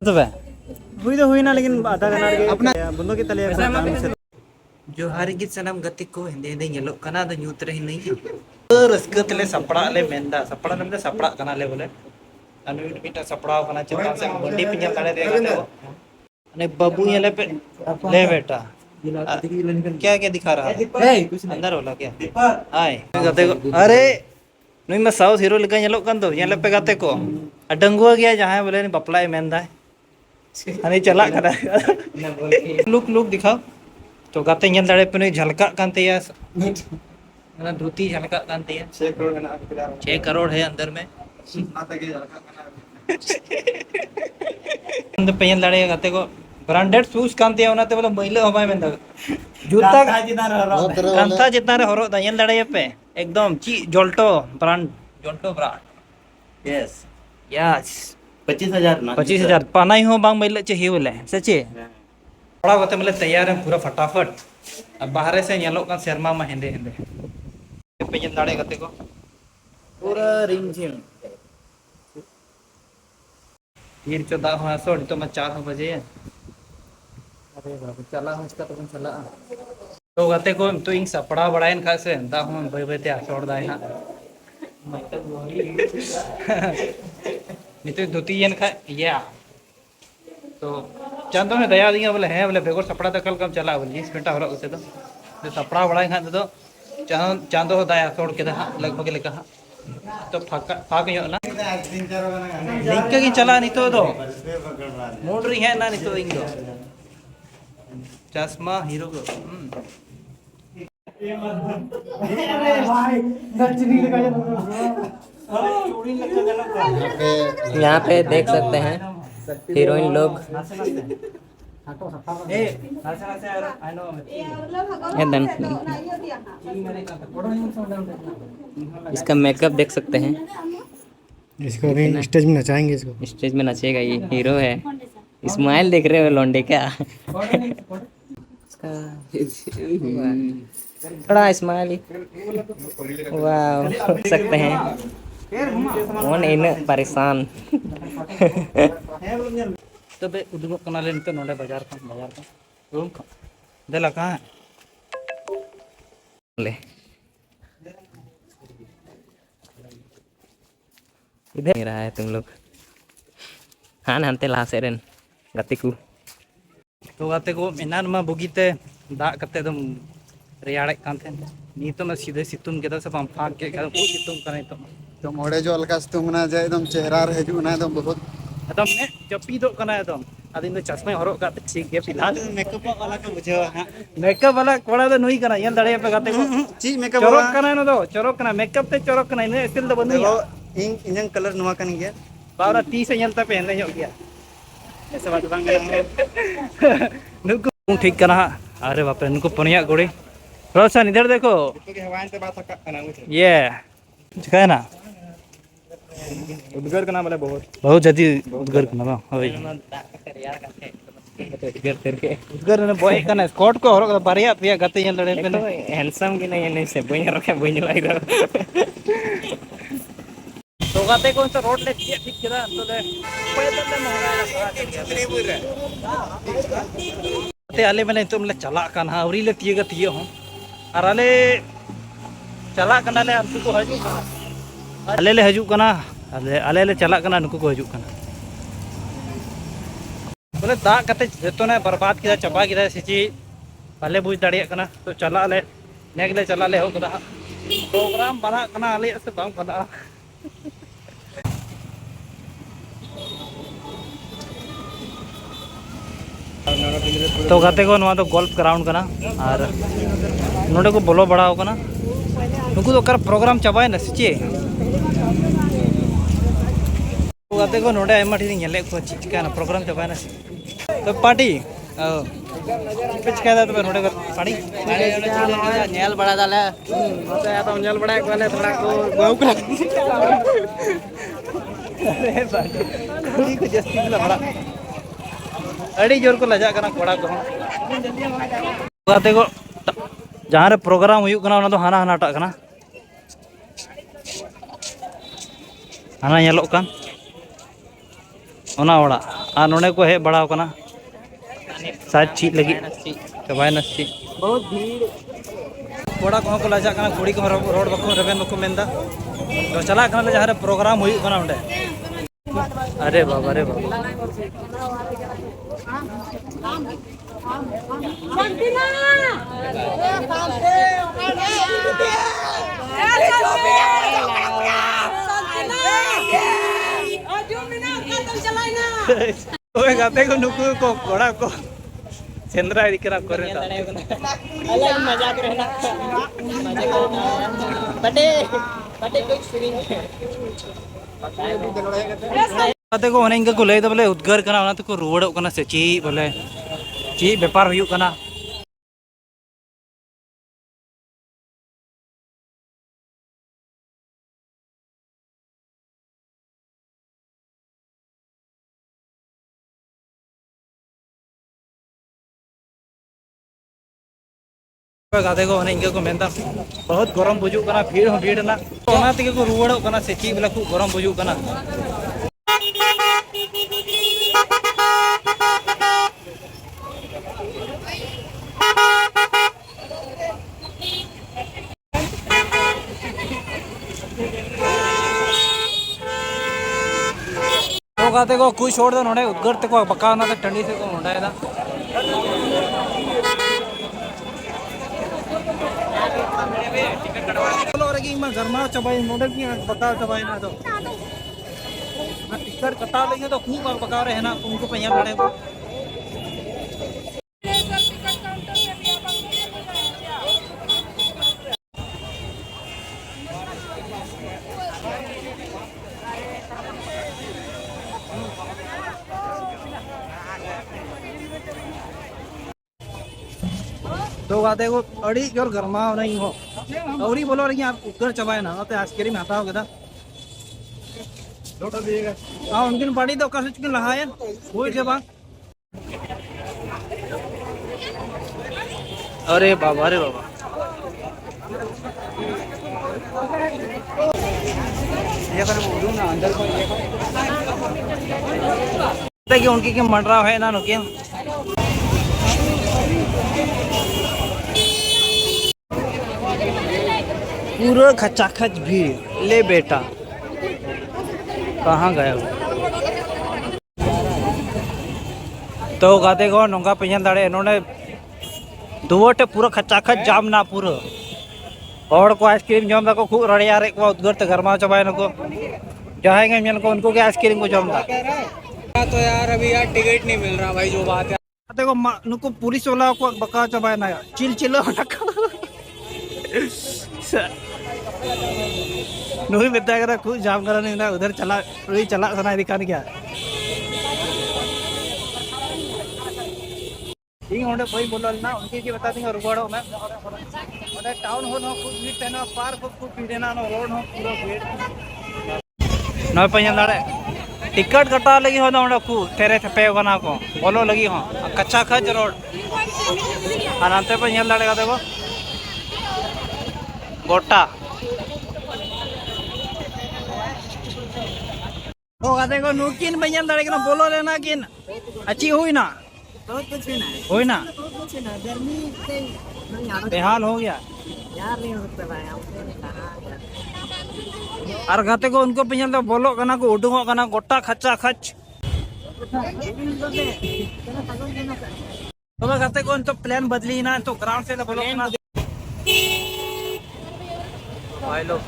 तबे हुई तो हुई ना, लेकिन आधा घंटा के अपना बंदो के तले जोहार गी सनम गति को हिंदे हिंदे येलो कना द न्यूत रही नहीं रस्क तले सपड़ा ले मेंदा सपड़ा नमदे सपड़ा कना ले बोले अनु मिटा सपड़ा कना चता से बंडी पिंजल तले दे गते को अने बाबू येले पे ले बेटा क्या क्या दिखा रहा है अंदर होला क्या हाय गते को अरे नुई मा साउथ हीरो लेका येलो कन दो येले पे गते को डंगुआ गया जहां बोले नि बपला मेंदा अने चला करा लुक लुक दिखाओ तो गाते ñel दाड़े पे झलका कांते या ना धोती झलका कांते या 6 करोड़ है अंदर में माता के झलका कना अंदर पे ñel दाड़े गाते को ब्रांडेड शूज कांते या उनाते बोले महिला हवाय में जूता कांता जितना रे हरो दा ñel दाड़े पे एकदम ची जोल्टो ब्रांड यस यस 25,000 पानाई हो बांग महिला चे ही बोले सच्चे थोड़ा होते मतलब तैयार है पूरा फटाफट अब बाहर से येलो का शर्मा में हेंदे हेंदे पे जन दाड़े करते को पूरा रिमझिम तीर चौदह हो सोड़ तो मैं 4 बजे अरे बाबू चला हूं इसका तो चला तो गाते को तो इन सपड़ा बड़ाइन खा से दा हूं भाई भाई त्या छोड़ दाई हां नितो धोती यन खा या तो चांदो में दया दिया बोले हैं बोले बेगोर सपड़ा तो कल कम चला बोले 20 मिनट हो उसे तो सपड़ा बड़ा खान तो चांदो हो दया छोड़ के लगभग लेका तो फाक ना लिंक की चला नहीं तो मूड रही है ना नहीं तो इंग चश्मा हीरो को यहाँ पे देख सकते हैं हीरोइन लोग इसका मेकअप देख सकते हैं। इसको अभी स्टेज में नचाएंगे, इसको स्टेज में नचेगा, ये हीरो है। स्माइल देख रहे हो लौंडे क्या थोड़ा स्माइल वाह देख सकते हैं। कौन इन परेशान तो बे उदुगो कना ले नितो नोडे बाजार का रूम का देला कहां है ले इधर नहीं रहा है तुम लोग हान हनते ला सेरेन गति को तो गाते को एनान मा बुगीते दा कते दम रेयाड़े कान थे नी तो मैं सीधे सितुम के से फाक के सितुम करे तो मोड़े जो अलका सितुम ना जाए एकदम चेहरा रे हजू ना एकदम बहुत एकदम ने चपी दो कना एकदम आदिन तो चश्मा हरो का ठीक है फिलहाल मेकअप वाला को बुझेवा हां मेकअप वाला कोड़ा तो नहीं कना यन दड़े पे गाते को ची मेकअप चोरक कना न दो चोरक कना मेकअप ते चोरक कना ने स्टिल दो बंदी इंजन कलर नवा कन गया बावरा टी से यन पे पहन ᱧᱚᱜ गया ऐसे बात बांग नुको ठीक कना अरे बाप रे नुको पनिया गोड़ी रोशन इधर देखो हवाएं से बात करना मुझे ये है ना उद्गर करना बोले बहुत जल्दी उद्गर करना होय उद्गर ने बॉय कना स्कॉट को हरो बारिया पिया गते यन लड़े पे हैंडसम की नहीं से बई रखे बई लाई तो गाते को तो रोड ले ठीक किदा तो ले पैदल ले ते आले मैंने तुम ले चला कान आवरी ले तिये गतिये हो और आले चला कना ले अंतु को हजू आले ले हजू कना आले ले चला कना नुको को हजू कना बोले दा कते जतो ने बर्बाद किदा चबा किदा सिची बाले बुझ दाड़िया कना तो चला ले नेगले चला ले हो कदा प्रोग्राम बना कना आले से बांग बना तो गाते को नवा तो गोल्फ ग्राउंड कना और नोडे को बोलो बड़ा कना नुकु तो कर प्रोग्राम चबाय ना सिची तो गाते को नोडे आयमा ठीक नेले को चिचका ना प्रोग्राम चबाय ना तो पार्टी चिचका तो नोडे को पार्टी नेल बड़ा दाले तो या तो नेल बड़ा वाले थोड़ा को बहु को अरे पार्टी को जस्ती ला बड़ा अड़ी जोर को लजा कना कोड़ा को गाते को जहां रे प्रोग्राम हुई कना तो हाना हाना टा कना ᱦᱟᱱᱟ ᱧᱮᱞᱚᱜ ᱠᱟᱱ ᱚᱱᱟ ᱚᱲᱟᱜ ᱟᱨ ᱱᱚᱰᱮ ᱠᱚ ᱦᱮᱡ ᱵᱟᱲᱟᱣ ᱠᱟᱱᱟ ᱥᱟᱡ ᱪᱮᱫ ᱞᱟᱹᱜᱤᱫ ᱪᱟᱵᱟᱭᱱᱟ ᱪᱮᱫ बहुत भीड़ ᱠᱚᱲᱟ ᱠᱚᱦᱚᱸ ᱠᱚ ᱞᱟᱡᱟᱜ ᱠᱟᱱᱟ ᱠᱩᱲᱤ ᱠᱚᱦᱚᱸ ᱨᱚᱲ ᱵᱟᱠᱚ ᱨᱮᱵᱮᱱ ᱵᱟᱠᱚ ᱢᱮᱱᱫᱟ ᱛᱚ ᱪᱟᱞᱟᱜ ᱠᱟᱱᱟᱞᱮ ᱡᱟᱦᱟᱸ ᱨᱮ ᱯᱨᱳᱜᱨᱟम ᱦᱩᱭᱩᱜ ᱠᱟᱱᱟ ᱚᱸᱰᱮ अरे बाबा अरे बाबा ओए गाते को नुकु को कोड़ा को सेंद्रा इदी करा करे ता अलग मजाक रहना बटे बटे कोई स्क्रीन गाते को ओने इनका को लay दा बोले उद्गार कना ओना को रुवाड़ो कना से ची बोले ची व्यापार हुयुग कना गाते को ओने इनका को मेंदा बहुत गरम बुजुग कना भीड़ हो भीड़ ना ओना तिके को रुवाड़ो कना से ची बोले खूब गरम बुजुग कना तो गाते को कुछ छोड़ दो नोड़े उद्गर ते को बका ना टंडी से को नोड़ाए दा बोलो रे कि मैं गरमा चबाई नोड़े की बका चबाई ना तो टिकट कटा लेंगे तो खूब बका रहे ना उनको पैसा लड़े को तो गाते को अड़ी जोर गरमा नहीं हो औरी बोलो रे आप उधर चबाए ना तो आइसक्रीम आता हो गया लोटा दिएगा हां उनकी पार्टी तो कैसे चिकन लहाए वो के बाद अरे बाबा ये कर बोलूं ना अंदर को ये कि उनकी क्या मंडरा है ना नुकिया पूरा खचाखच भीड़ ले बेटा कहाँ गया तो गाते को नोंगा पेन दाड़े नोने दुवटे पूरा खचाखच जाम ना पूरा और को आइसक्रीम जम दा को खूब रड़िया रे को उद्गर ते गरमा चबाए नको जहां के मेन को उनको के आइसक्रीम को जम दा तो यार अभी यार टिकट नहीं मिल रहा भाई जो बात है देखो नुको पुलिस वाला को बका चबाए ना चिल चिलो नुई बेटा करा खूब जाम करा नहीं ना उधर चला रुई चला सना दिखाने क्या ठीक है भाई बोलो ना उनके की बता देंगे रुवाड़ो में और टाउन हो ना खूब भीड़ तेना पार्क खूब भीड़ ना रोड हो पूरा भीड़ ना पैसा लड़े टिकट कटा लगी हो ना उन्हें खूब तेरे थपे बना को बोलो लगी हो कच्चा खच रोड अनंते पैसा लड़ेगा देखो गोटा ओ गाते को नुकिन पैसा लड़ेगा ना बोलो लेना किन अच्छी हुई ना बहुत कुछ भी नहीं हुई ना कुछ ना गर्मी से बेहाल हो गया यार नहीं होता भाई हमसे नहीं कहा और गाते को उनको पैसा तो बोलो कना को उडुंगो कना गोटा खच्चा खच तो गाते को तो प्लान बदली ना तो ग्राउंड से तो बोलो कना भाई लोग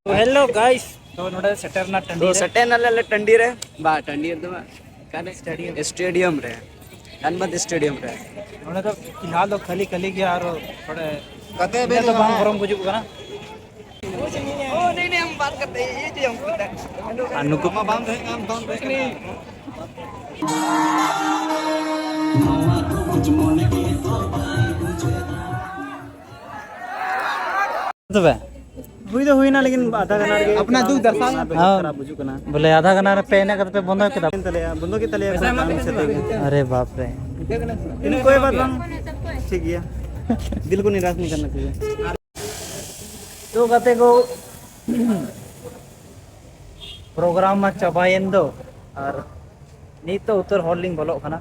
हेलो गाइस तो नोडे सेटर ना टंडी तो सटे नल्ले टंडी रे बा टंडी तो काने स्टेडियम रे गणपत स्टेडियम रे नोडे तो फिलहाल तो खाली खाली गया और थोड़े कते बे तो बांग गरम बुजुग कना ओ नहीं हम बात करते हैं ये जो हमको पता है अनु को हम बांध नहीं तो बे हुई तो हुई ना लेकिन आधा घंटा रे अपना दुख दर्शा खराब बुझू कना बोले आधा घंटा पे एने करते बंद के बंदो के तले काम से अरे बाप रे इन कोई बात नहीं ठीक है दिल को निराश नहीं करना चाहिए तो कहते को प्रोग्राम में चाबायन दो और नीत तो उत्तर हॉलिंग बोलो खाना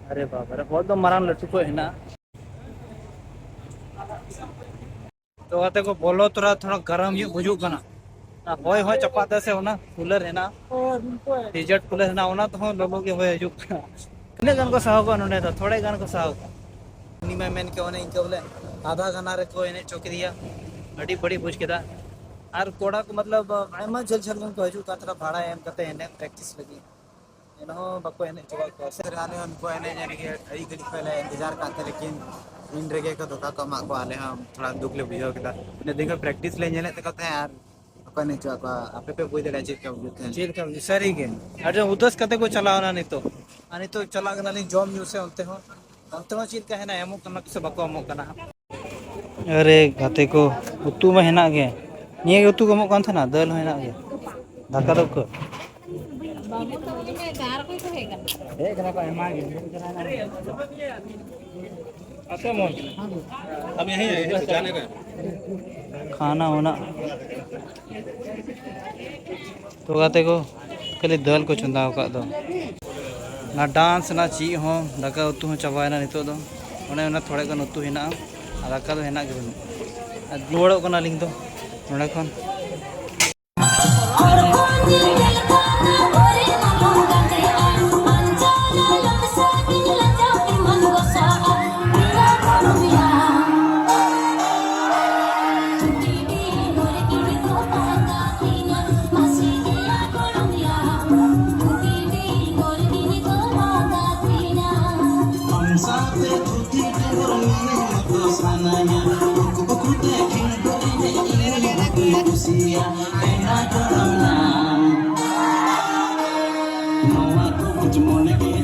अरे बाप रे बहुत तो मारान लट्टू को है ना तो कहते को बोलो थोड़ा गरम ये बुझू कना ना होय होय चपाता से होना कूलर है ना टीजर्ट कूलर है ना होना तो लोगों के होय हजू कितने गन को साहो को नोने तो थोड़े गन को साहो नी मैं मेन के होने इनके बोले आधा घंटा रे को इने चौकी दिया अड़ी बड़ी बुझ केदा और कोड़ा को मतलब आयमा झल झल को हजू का थोड़ा भाड़ा एम करते हैं प्रैक्टिस लगी इनो बको एने चवा को से आने उनको एने जाने के आई घड़ी पहले इंतजार करते लेकिन इन रेगे को धोखा को मा को आले हम थोड़ा दुख ले बुझाओ केदा ने देखो प्रैक्टिस ले नेले ते कहते हैं यार अपन ने चवा को आपे पे बुझ दे चीज का सरी के और जो उदस कते को चलाओ ना नहीं तो चला गना नहीं जॉब न्यूज़ से होते हो अंत में चीज का है ना एमो कना से बको अमो कना अरे गाते को उतु में हेना गे निये उतु को अमो कान था ना दल हेना गे दाका दो को हम यहीं जाने का खाना होना तो कहते को खाली दल को चुंदाव का दो ना डांस ना ची हो दाका उतु हो चाबायना नितो दो ओने ओना थोड़े गन उतु हेना आ दाका दो हेना गे रुवाड़ो कना लिंग दो नोडे खन No, I don't want to